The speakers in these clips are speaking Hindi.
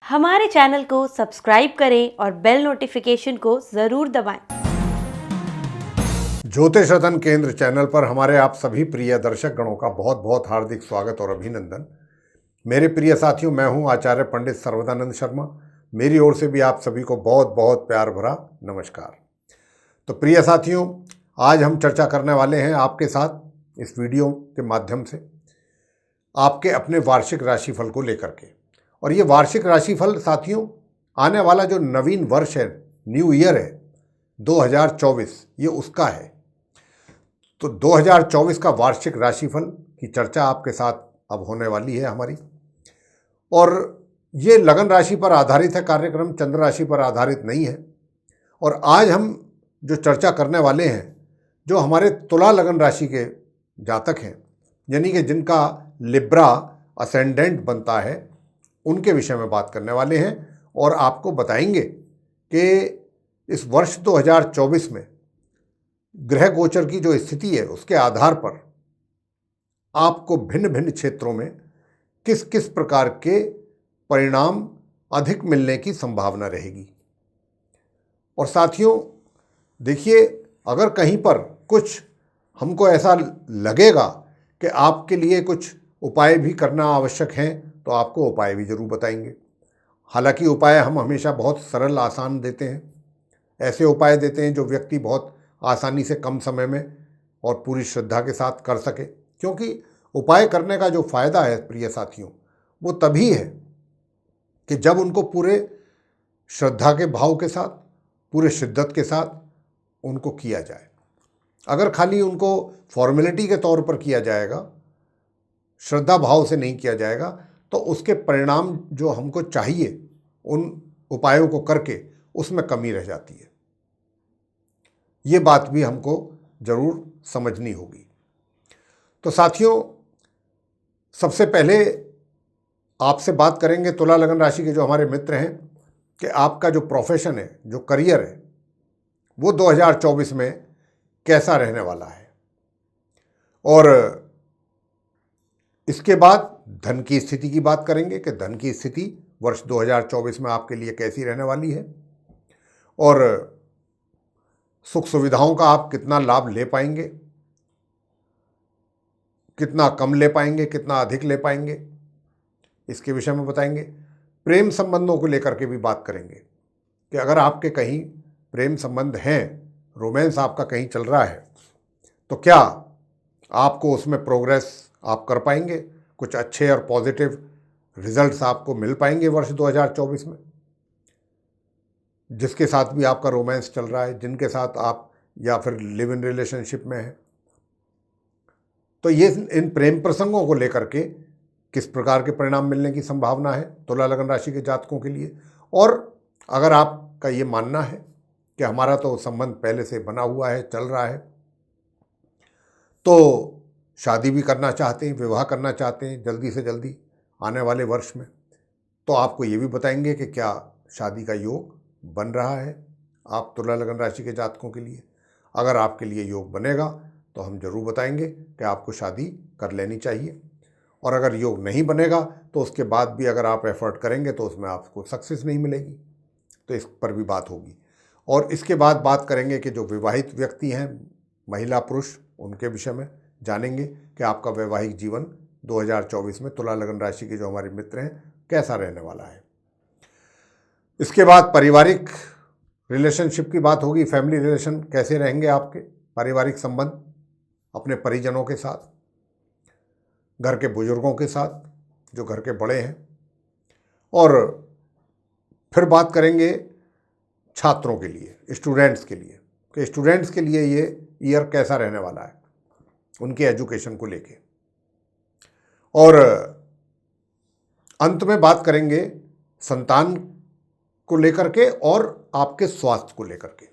हमारे चैनल को सब्सक्राइब करें और बेल नोटिफिकेशन को ज़रूर दबाएं। ज्योतिष रतन केंद्र चैनल पर हमारे आप सभी प्रिय दर्शक गणों का बहुत बहुत हार्दिक स्वागत और अभिनंदन। मेरे प्रिय साथियों, मैं हूं आचार्य पंडित सर्वदानंद शर्मा। मेरी ओर से भी आप सभी को बहुत बहुत प्यार भरा नमस्कार। तो प्रिय साथियों, आज हम चर्चा करने वाले हैं आपके साथ इस वीडियो के माध्यम से आपके अपने वार्षिक राशिफल को लेकर के। और ये वार्षिक राशिफल साथियों, आने वाला जो नवीन वर्ष है, न्यू ईयर है 2024, ये उसका है। तो 2024 का वार्षिक राशिफल की चर्चा आपके साथ अब होने वाली है हमारी। और ये लगन राशि पर आधारित है कार्यक्रम, चंद्र राशि पर आधारित नहीं है। और आज हम जो चर्चा करने वाले हैं, जो हमारे तुला लगन राशि के जातक हैं, यानी कि जिनका लिब्रा असेंडेंट बनता है, उनके विषय में बात करने वाले हैं। और आपको बताएंगे कि इस वर्ष 2024 में ग्रह गोचर की जो स्थिति है, उसके आधार पर आपको भिन्न भिन्न क्षेत्रों में किस किस प्रकार के परिणाम अधिक मिलने की संभावना रहेगी। और साथियों देखिए, अगर कहीं पर कुछ हमको ऐसा लगेगा कि आपके लिए कुछ उपाय भी करना आवश्यक है, तो आपको उपाय भी जरूर बताएंगे। हालांकि उपाय हम हमेशा बहुत सरल आसान देते हैं, ऐसे उपाय देते हैं जो व्यक्ति बहुत आसानी से कम समय में और पूरी श्रद्धा के साथ कर सके। क्योंकि उपाय करने का जो फ़ायदा है प्रिय साथियों, वो तभी है कि जब उनको पूरे श्रद्धा के भाव के साथ, पूरे शिद्दत के साथ उनको किया जाए। अगर खाली उनको फॉर्मेलिटी के तौर पर किया जाएगा, श्रद्धा भाव से नहीं किया जाएगा, तो उसके परिणाम जो हमको चाहिए उन उपायों को करके, उसमें कमी रह जाती है। ये बात भी हमको जरूर समझनी होगी। तो साथियों, सबसे पहले आपसे बात करेंगे तुला लगन राशि के जो हमारे मित्र हैं, कि आपका जो प्रोफेशन है, जो करियर है, वो 2024 में कैसा रहने वाला है। और इसके बाद धन की स्थिति की बात करेंगे कि धन की स्थिति वर्ष 2024 में आपके लिए कैसी रहने वाली है, और सुख सुविधाओं का आप कितना लाभ ले पाएंगे, कितना कम ले पाएंगे, कितना अधिक ले पाएंगे, इसके विषय में बताएंगे। प्रेम संबंधों को लेकर के भी बात करेंगे कि अगर आपके कहीं प्रेम संबंध हैं, रोमांस आपका कहीं चल रहा है, तो क्या आपको उसमें प्रोग्रेस आप कर पाएंगे, कुछ अच्छे और पॉजिटिव रिजल्ट्स आपको मिल पाएंगे वर्ष 2024 में। जिसके साथ भी आपका रोमांस चल रहा है, जिनके साथ आप या फिर लिव इन रिलेशनशिप में हैं, तो ये इन प्रेम प्रसंगों को लेकर के किस प्रकार के परिणाम मिलने की संभावना है तुला लगन राशि के जातकों के लिए। और अगर आपका ये मानना है कि हमारा तो संबंध पहले से बना हुआ है, चल रहा है, तो शादी भी करना चाहते हैं, विवाह करना चाहते हैं जल्दी से जल्दी आने वाले वर्ष में, तो आपको ये भी बताएंगे कि क्या शादी का योग बन रहा है आप तुला लगन राशि के जातकों के लिए। अगर आपके लिए योग बनेगा तो हम जरूर बताएंगे कि आपको शादी कर लेनी चाहिए। और अगर योग नहीं बनेगा तो उसके बाद भी अगर आप एफर्ट करेंगे तो उसमें आपको सक्सेस नहीं मिलेगी, तो इस पर भी बात होगी। और इसके बाद बात करेंगे कि जो विवाहित व्यक्ति हैं, महिला पुरुष, उनके विषय में जानेंगे कि आपका वैवाहिक जीवन 2024 में तुला लगन राशि के जो हमारे मित्र हैं कैसा रहने वाला है। इसके बाद पारिवारिक रिलेशनशिप की बात होगी, फैमिली रिलेशन कैसे रहेंगे आपके, पारिवारिक संबंध अपने परिजनों के साथ, घर के बुजुर्गों के साथ, जो घर के बड़े हैं। और फिर बात करेंगे छात्रों के लिए, स्टूडेंट्स के लिए, कि स्टूडेंट्स के लिए ये ईयर कैसा रहने वाला है, उनके एजुकेशन को लेके। और अंत में बात करेंगे संतान को लेकर के और आपके स्वास्थ्य को लेकर के।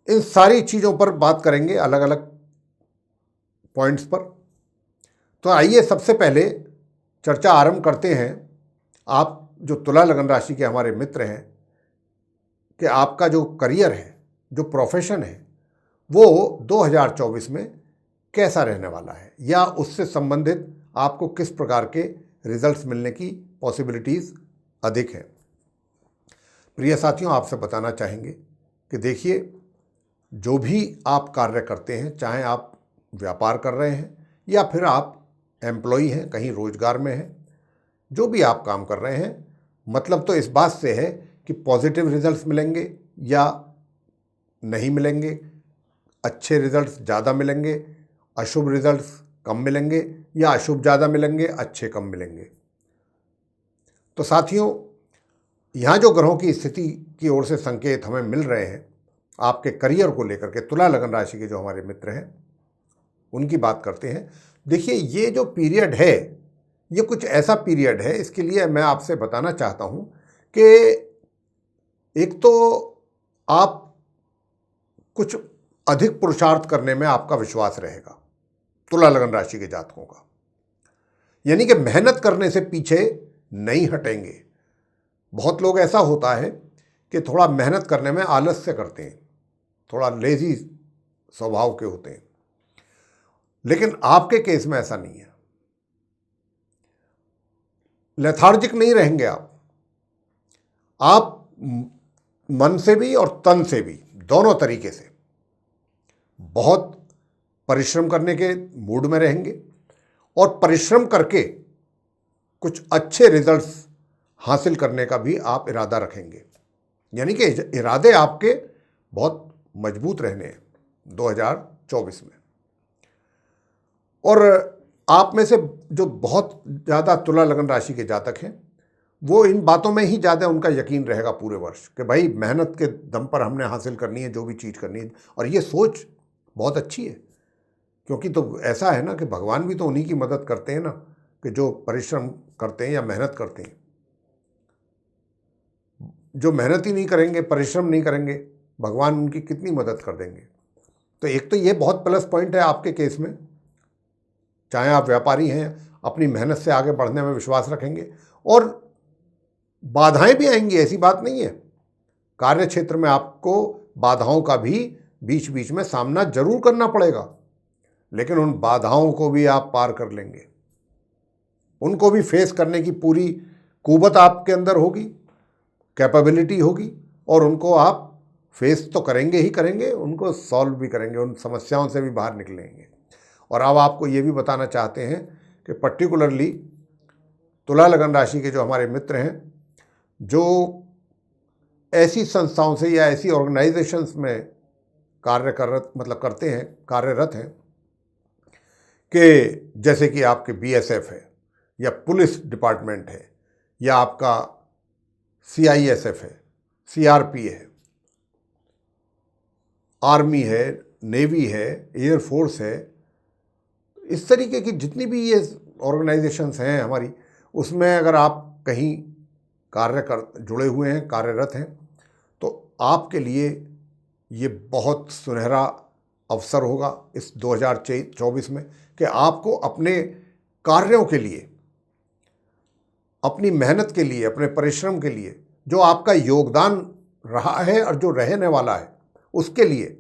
इन सारी चीज़ों पर बात करेंगे, अलग अलग पॉइंट्स पर। तो आइए सबसे पहले चर्चा आरंभ करते हैं। आप जो तुला लगन राशि के हमारे मित्र हैं, कि आपका जो करियर है, जो प्रोफेशन है, वो 2024 में कैसा रहने वाला है, या उससे संबंधित आपको किस प्रकार के रिजल्ट्स मिलने की पॉसिबिलिटीज़ अधिक हैं। प्रिय साथियों, आपसे बताना चाहेंगे कि देखिए, जो भी आप कार्य करते हैं, चाहे आप व्यापार कर रहे हैं या फिर आप एम्प्लॉई हैं, कहीं रोजगार में हैं, जो भी आप काम कर रहे हैं, मतलब तो इस बात से है कि पॉजिटिव रिजल्ट्स मिलेंगे या नहीं मिलेंगे, अच्छे रिजल्ट्स ज़्यादा मिलेंगे, अशुभ रिजल्ट्स कम मिलेंगे, या अशुभ ज़्यादा मिलेंगे, अच्छे कम मिलेंगे। तो साथियों, यहाँ जो ग्रहों की स्थिति की ओर से संकेत हमें मिल रहे हैं आपके करियर को लेकर के, तुला लगन राशि के जो हमारे मित्र हैं उनकी बात करते हैं। देखिए, ये जो पीरियड है, ये कुछ ऐसा पीरियड है, इसके लिए मैं आपसे बताना चाहता हूँ कि एक तो आप कुछ अधिक पुरुषार्थ करने में आपका विश्वास रहेगा, तुला लगन राशि के जातकों का, यानी कि मेहनत करने से पीछे नहीं हटेंगे। बहुत लोग ऐसा होता है कि थोड़ा मेहनत करने में आलस्य करते हैं, थोड़ा लेजी स्वभाव के होते हैं, लेकिन आपके केस में ऐसा नहीं है। लेथार्जिक नहीं रहेंगे आप मन से भी और तन से भी, दोनों तरीके से बहुत परिश्रम करने के मूड में रहेंगे और परिश्रम करके कुछ अच्छे रिजल्ट्स हासिल करने का भी आप इरादा रखेंगे, यानी कि इरादे आपके बहुत मजबूत रहने हैं 2024 में। और आप में से जो बहुत ज़्यादा तुला लगन राशि के जातक हैं, वो इन बातों में ही ज़्यादा उनका यकीन रहेगा पूरे वर्ष कि भाई मेहनत के दम पर हमने हासिल करनी है जो भी चीज़ करनी है। और ये सोच बहुत अच्छी है, क्योंकि तो ऐसा है ना कि भगवान भी तो उन्हीं की मदद करते हैं ना, कि जो परिश्रम करते हैं या मेहनत करते हैं। जो मेहनत ही नहीं करेंगे, परिश्रम नहीं करेंगे, भगवान उनकी कितनी मदद कर देंगे। तो एक तो ये बहुत प्लस पॉइंट है आपके केस में, चाहे आप व्यापारी हैं, अपनी मेहनत से आगे बढ़ने में विश्वास रखेंगे। और बाधाएं भी आएंगी, ऐसी बात नहीं है, कार्य क्षेत्र में आपको बाधाओं का भी बीच बीच में सामना जरूर करना पड़ेगा, लेकिन उन बाधाओं को भी आप पार कर लेंगे, उनको भी फेस करने की पूरी कुवत आपके अंदर होगी, कैपेबिलिटी होगी, और उनको आप फेस तो करेंगे ही करेंगे, उनको सॉल्व भी करेंगे, उन समस्याओं से भी बाहर निकलेंगे। और अब आपको ये भी बताना चाहते हैं कि पर्टिकुलरली तुला लगन राशि के जो हमारे मित्र हैं, जो ऐसी संस्थाओं से या ऐसी ऑर्गेनाइजेशंस में कार्यरत हैं कि जैसे कि आपके बीएसएफ है, या पुलिस डिपार्टमेंट है, या आपका सीआईएसएफ है, सीआरपी है, आर्मी है, नेवी है, एयरफोर्स है, इस तरीके की जितनी भी ये ऑर्गेनाइजेशंस हैं हमारी, उसमें अगर आप कहीं जुड़े हुए हैं, कार्यरत हैं, तो आपके लिए ये बहुत सुनहरा अवसर होगा इस 2024 में कि आपको अपने कार्यों के लिए, अपनी मेहनत के लिए, अपने परिश्रम के लिए, जो आपका योगदान रहा है और जो रहने वाला है, उसके लिए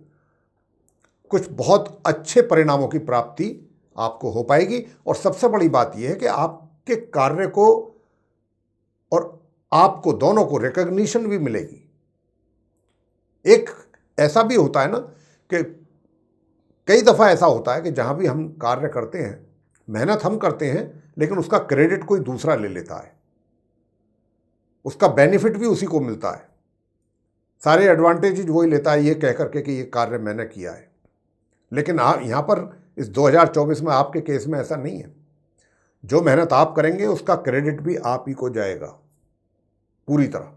कुछ बहुत अच्छे परिणामों की प्राप्ति आपको हो पाएगी। और सबसे बड़ी बात यह है कि आपके कार्य को और आपको दोनों को रिकॉग्निशन भी मिलेगी। एक ऐसा भी होता है ना कि कई दफ़ा ऐसा होता है कि जहाँ भी हम कार्य करते हैं, मेहनत हम करते हैं, लेकिन उसका क्रेडिट कोई दूसरा ले लेता है, उसका बेनिफिट भी उसी को मिलता है, सारे एडवांटेजेस वही लेता है, ये कह करके कि ये कार्य मैंने किया है। लेकिन यहाँ पर इस 2024 में आपके केस में ऐसा नहीं है। जो मेहनत आप करेंगे उसका क्रेडिट भी आप ही को जाएगा पूरी तरह।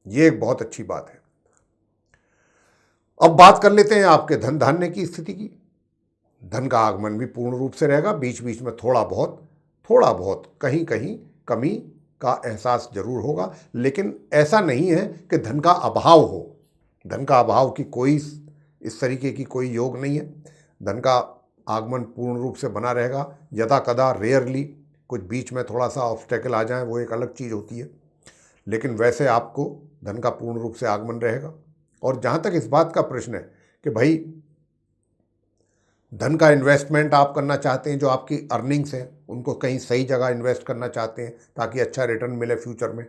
ये एक बहुत अच्छी बात है। अब बात कर लेते हैं आपके धन धान्य की स्थिति की। धन का आगमन भी पूर्ण रूप से रहेगा, बीच बीच में थोड़ा बहुत कहीं कहीं कमी का एहसास जरूर होगा, लेकिन ऐसा नहीं है कि धन का अभाव हो। धन का अभाव की कोई इस तरीके की कोई योग नहीं है। धन का आगमन पूर्ण रूप से बना रहेगा। यदा कदा रेयरली कुछ बीच में थोड़ा सा ऑब्स्टेकल आ जाए, वो एक अलग चीज़ होती है, लेकिन वैसे आपको धन का पूर्ण रूप से आगमन रहेगा। और जहाँ तक इस बात का प्रश्न है कि भाई धन का इन्वेस्टमेंट आप करना चाहते हैं, जो आपकी अर्निंग्स हैं उनको कहीं सही जगह इन्वेस्ट करना चाहते हैं ताकि अच्छा रिटर्न मिले फ्यूचर में,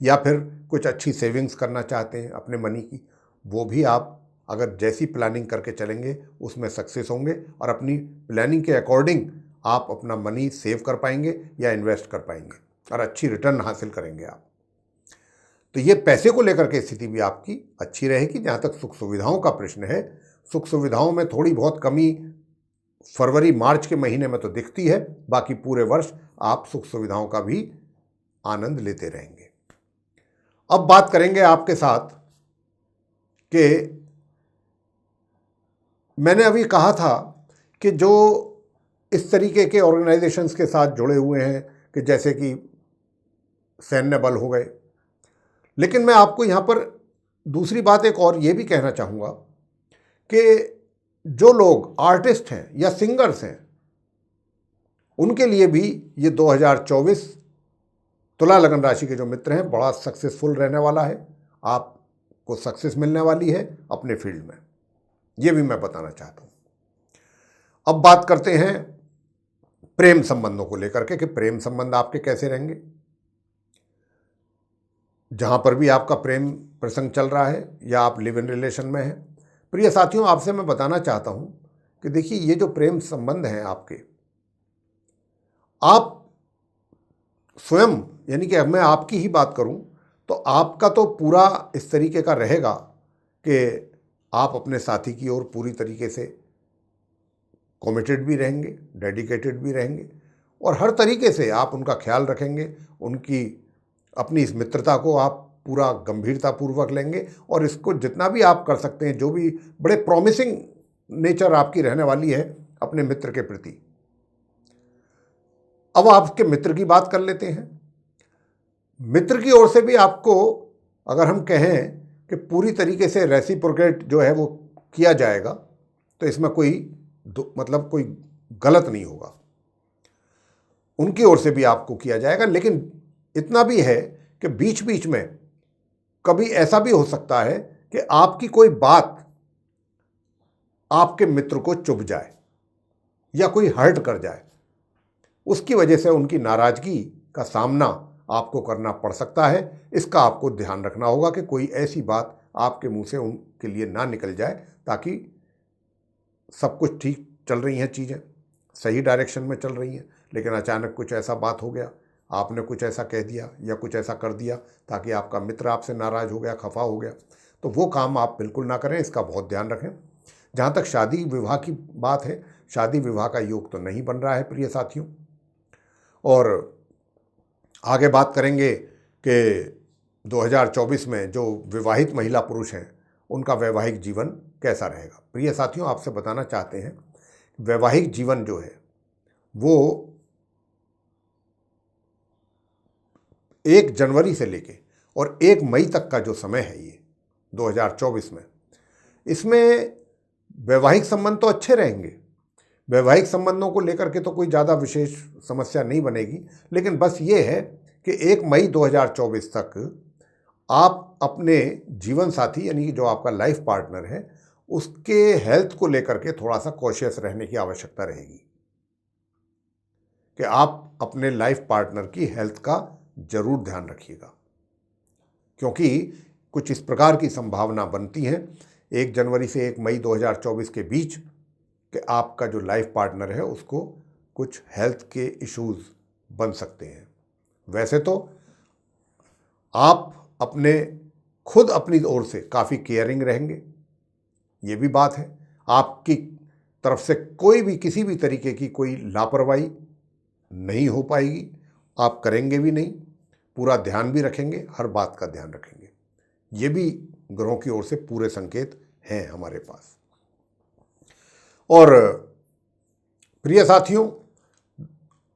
या फिर कुछ अच्छी सेविंग्स करना चाहते हैं अपने मनी की, वो भी आप अगर जैसी प्लानिंग करके चलेंगे उसमें सक्सेस होंगे और अपनी प्लानिंग के अकॉर्डिंग आप अपना मनी सेव कर पाएंगे या इन्वेस्ट कर पाएंगे और अच्छी रिटर्न हासिल करेंगे आप। तो ये पैसे को लेकर के स्थिति भी आपकी अच्छी रहेगी। जहाँ तक सुख सुविधाओं का प्रश्न है, सुख सुविधाओं में थोड़ी बहुत कमी फरवरी मार्च के महीने में तो दिखती है, बाकी पूरे वर्ष आप सुख सुविधाओं का भी आनंद लेते रहेंगे। अब बात करेंगे आपके साथ कि मैंने अभी कहा था कि जो इस तरीके के ऑर्गेनाइजेशंस के साथ जुड़े हुए हैं कि जैसे कि सैन्य बल हो गए, लेकिन मैं आपको यहाँ पर दूसरी बात एक और ये भी कहना चाहूँगा कि जो लोग आर्टिस्ट हैं या सिंगर्स हैं उनके लिए भी ये 2024 तुला लगन राशि के जो मित्र हैं बड़ा सक्सेसफुल रहने वाला है। आपको सक्सेस मिलने वाली है अपने फील्ड में, ये भी मैं बताना चाहता हूँ। अब बात करते हैं प्रेम संबंधों को लेकर के कि प्रेम संबंध आपके कैसे रहेंगे। जहाँ पर भी आपका प्रेम प्रसंग चल रहा है या आप लिव इन रिलेशन में हैं, प्रिय साथियों, आपसे मैं बताना चाहता हूँ कि देखिए ये जो प्रेम संबंध हैं आपके, आप स्वयं यानी कि अब मैं आपकी ही बात करूँ तो आपका तो पूरा इस तरीके का रहेगा कि आप अपने साथी की ओर पूरी तरीके से कमिटेड भी रहेंगे, डेडिकेटेड भी रहेंगे और हर तरीके से आप उनका ख्याल रखेंगे, उनकी अपनी इस मित्रता को आप पूरा गंभीरतापूर्वक लेंगे और इसको जितना भी आप कर सकते हैं, जो भी बड़े प्रॉमिसिंग नेचर आपकी रहने वाली है अपने मित्र के प्रति। अब आपके मित्र की बात कर लेते हैं। मित्र की ओर से भी आपको अगर हम कहें कि पूरी तरीके से रेसिप्रोकेट जो है वो किया जाएगा तो इसमें कोई मतलब कोई गलत नहीं होगा, उनकी ओर से भी आपको किया जाएगा। लेकिन इतना भी है कि बीच बीच में कभी ऐसा भी हो सकता है कि आपकी कोई बात आपके मित्र को चुभ जाए या कोई हर्ट कर जाए, उसकी वजह से उनकी नाराजगी का सामना आपको करना पड़ सकता है। इसका आपको ध्यान रखना होगा कि कोई ऐसी बात आपके मुंह से उनके लिए ना निकल जाए, ताकि सब कुछ ठीक चल रही हैं, चीज़ें सही डायरेक्शन में चल रही हैं, लेकिन अचानक कुछ ऐसा बात हो गया, आपने कुछ ऐसा कह दिया या कुछ ऐसा कर दिया ताकि आपका मित्र आपसे नाराज़ हो गया, खफा हो गया, तो वो काम आप बिल्कुल ना करें, इसका बहुत ध्यान रखें। जहाँ तक शादी विवाह की बात है, शादी विवाह का योग तो नहीं बन रहा है प्रिय साथियों। और आगे बात करेंगे कि 2024 में जो विवाहित महिला पुरुष हैं उनका वैवाहिक जीवन कैसा रहेगा। प्रिय साथियों, आपसे बताना चाहते हैं वैवाहिक जीवन जो है वो 1 जनवरी से लेके और 1 मई तक का जो समय है ये 2024 में, इसमें वैवाहिक संबंध तो अच्छे रहेंगे, वैवाहिक संबंधों को लेकर के तो कोई ज़्यादा विशेष समस्या नहीं बनेगी। लेकिन बस ये है कि 1 मई 2024 तक आप अपने जीवन साथी यानी कि जो आपका लाइफ पार्टनर है उसके हेल्थ को लेकर के थोड़ा सा कॉशियस रहने की आवश्यकता रहेगी कि आप अपने लाइफ पार्टनर की हेल्थ का जरूर ध्यान रखिएगा, क्योंकि कुछ इस प्रकार की संभावना बनती है 1 जनवरी से 1 मई 2024 के बीच कि आपका जो लाइफ पार्टनर है उसको कुछ हेल्थ के इश्यूज बन सकते हैं। वैसे तो आप खुद अपनी ओर से काफ़ी केयरिंग रहेंगे, ये भी बात है। आपकी तरफ से कोई भी किसी भी तरीके की कोई लापरवाही नहीं हो पाएगी, आप करेंगे भी नहीं, पूरा ध्यान भी रखेंगे, हर बात का ध्यान रखेंगे। ये भी ग्रहों की ओर से पूरे संकेत हैं हमारे पास। और प्रिय साथियों,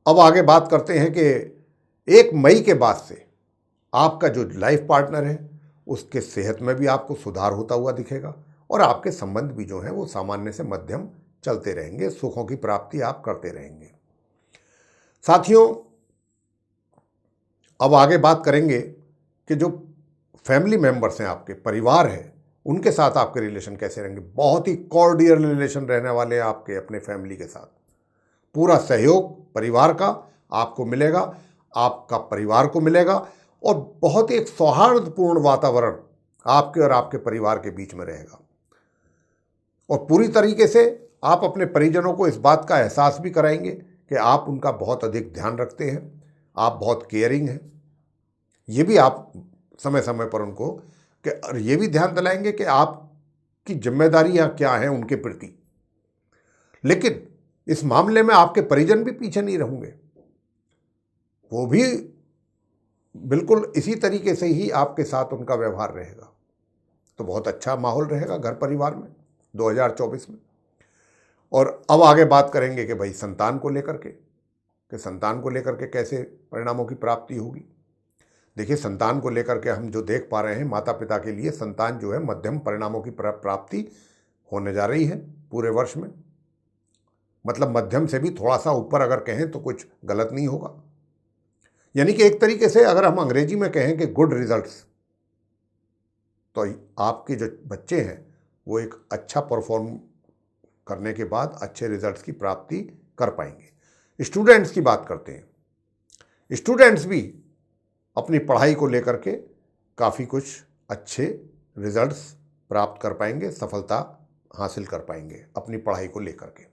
अब आगे बात करते हैं कि 1 मई के बाद से आपका जो लाइफ पार्टनर है उसके सेहत में भी आपको सुधार होता हुआ दिखेगा और आपके संबंध भी जो हैं वो सामान्य से मध्यम चलते रहेंगे, सुखों की प्राप्ति आप करते रहेंगे। साथियों, अब आगे बात करेंगे कि जो फैमिली मेंबर्स हैं, आपके परिवार है, उनके साथ आपके रिलेशन कैसे रहेंगे। बहुत ही कॉर्डियल रिलेशन रहने वाले हैं आपके अपने फैमिली के साथ। पूरा सहयोग परिवार का आपको मिलेगा, आपका परिवार को मिलेगा, और बहुत ही एक सौहार्दपूर्ण वातावरण आपके और आपके परिवार के बीच में रहेगा। और पूरी तरीके से आप अपने परिजनों को इस बात का एहसास भी कराएंगे कि आप उनका बहुत अधिक ध्यान रखते हैं, आप बहुत केयरिंग हैं। ये भी आप समय समय पर उनको ये भी ध्यान दिलाएंगे कि आपकी जिम्मेदारियां क्या हैं उनके प्रति। लेकिन इस मामले में आपके परिजन भी पीछे नहीं रहेंगे, वो भी बिल्कुल इसी तरीके से ही आपके साथ उनका व्यवहार रहेगा। तो बहुत अच्छा माहौल रहेगा घर परिवार में 2024 में। और अब आगे बात करेंगे कि भाई संतान को लेकर के, कि संतान को लेकर के कैसे परिणामों की प्राप्ति होगी। देखिए, संतान को लेकर के हम जो देख पा रहे हैं, माता पिता के लिए संतान जो है मध्यम परिणामों की प्राप्ति होने जा रही है पूरे वर्ष में। मतलब मध्यम से भी थोड़ा सा ऊपर अगर कहें तो कुछ गलत नहीं होगा। यानी कि एक तरीके से अगर हम अंग्रेजी में कहें कि गुड रिजल्ट्स, तो आपके जो बच्चे हैं वो एक अच्छा परफॉर्म करने के बाद अच्छे रिजल्ट्स की प्राप्ति कर पाएंगे। स्टूडेंट्स की बात करते हैं। स्टूडेंट्स भी अपनी पढ़ाई को लेकर के काफ़ी कुछ अच्छे रिजल्ट्स प्राप्त कर पाएंगे, सफलता हासिल कर पाएंगे अपनी पढ़ाई को लेकर के।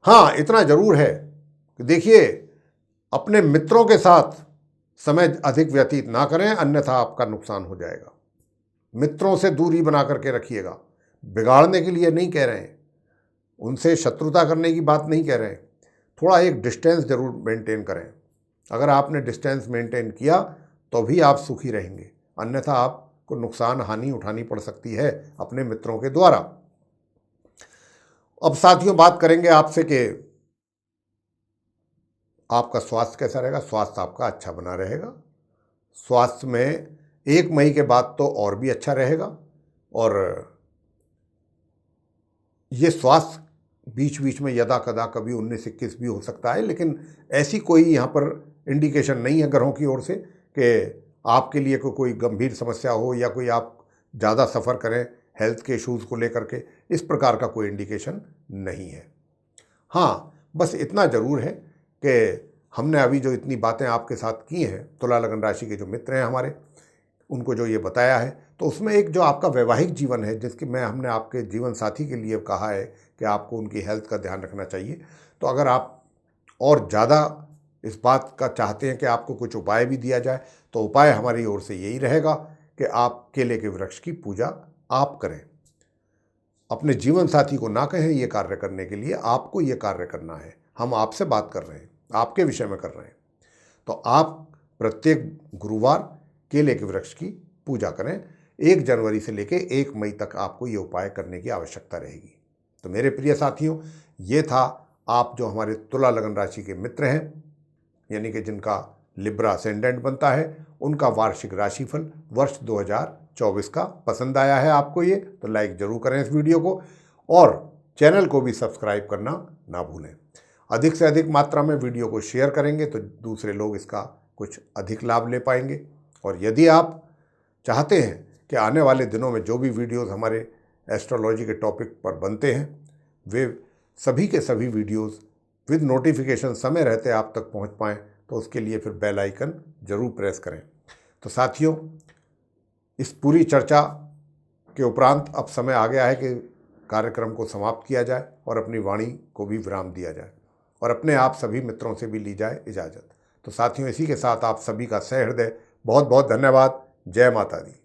हाँ, इतना ज़रूर है कि देखिए, अपने मित्रों के साथ समय अधिक व्यतीत ना करें, अन्यथा आपका नुकसान हो जाएगा। मित्रों से दूरी बना करके रखिएगा। बिगाड़ने के लिए नहीं कह रहे हैं, उनसे शत्रुता करने की बात नहीं कह रहे हैं। थोड़ा एक डिस्टेंस जरूर मेंटेन करें। अगर आपने डिस्टेंस मेंटेन किया तो भी आप सुखी रहेंगे, अन्यथा आपको नुकसान हानि उठानी पड़ सकती है अपने मित्रों के द्वारा। अब साथियों, बात करेंगे आपसे कि आपका स्वास्थ्य कैसा रहेगा। स्वास्थ्य आपका अच्छा बना रहेगा। स्वास्थ्य में 1 मई के बाद तो और भी अच्छा रहेगा। और ये स्वास्थ्य बीच बीच में यदा कदा कभी 19-21 भी हो सकता है, लेकिन ऐसी कोई यहाँ पर इंडिकेशन नहीं है ग्रहों की ओर से कि आपके लिए कोई गंभीर समस्या हो या कोई आप ज़्यादा सफ़र करें हेल्थ के इश्यूज़ को लेकर के। इस प्रकार का कोई इंडिकेशन नहीं है। हाँ, बस इतना ज़रूर है कि हमने अभी जो इतनी बातें आपके साथ की हैं, तुला लगन राशि के जो मित्र हैं हमारे, उनको जो ये बताया है, तो उसमें एक जो आपका वैवाहिक जीवन है, जिसकी हमने आपके जीवन साथी के लिए कहा है कि आपको उनकी हेल्थ का ध्यान रखना चाहिए। तो अगर आप और ज़्यादा इस बात का चाहते हैं कि आपको कुछ उपाय भी दिया जाए, तो उपाय हमारी ओर से यही रहेगा कि आप केले के वृक्ष की पूजा आप करें। अपने जीवन साथी को ना कहें ये कार्य करने के लिए, आपको ये कार्य करना है। हम आपसे बात कर रहे हैं, आपके विषय में कर रहे हैं। तो आप प्रत्येक गुरुवार केले के वृक्ष की पूजा करें। 1 जनवरी से लेकर 1 मई तक आपको ये उपाय करने की आवश्यकता रहेगी। तो मेरे प्रिय साथियों, ये था आप जो हमारे तुला लगन राशि के मित्र हैं, यानी कि जिनका लिब्रा असेंडेंट बनता है, उनका वार्षिक राशिफल वर्ष 2024 का। पसंद आया है आपको ये, तो लाइक ज़रूर करें इस वीडियो को, और चैनल को भी सब्सक्राइब करना ना भूलें। अधिक से अधिक मात्रा में वीडियो को शेयर करेंगे तो दूसरे लोग इसका कुछ अधिक लाभ ले पाएंगे। और यदि आप चाहते हैं कि आने वाले दिनों में जो भी वीडियोस हमारे एस्ट्रोलॉजी के टॉपिक पर बनते हैं, वे सभी के सभी वीडियोस विद नोटिफिकेशन समय रहते आप तक पहुंच पाएँ, तो उसके लिए फिर बेल आइकन ज़रूर प्रेस करें। तो साथियों, इस पूरी चर्चा के उपरांत अब समय आ गया है कि कार्यक्रम को समाप्त किया जाए और अपनी वाणी को भी विराम दिया जाए, और अपने आप सभी मित्रों से भी ली जाए इजाज़त। तो साथियों, इसी के साथ आप सभी का सहृदय बहुत बहुत धन्यवाद। जय माता दी।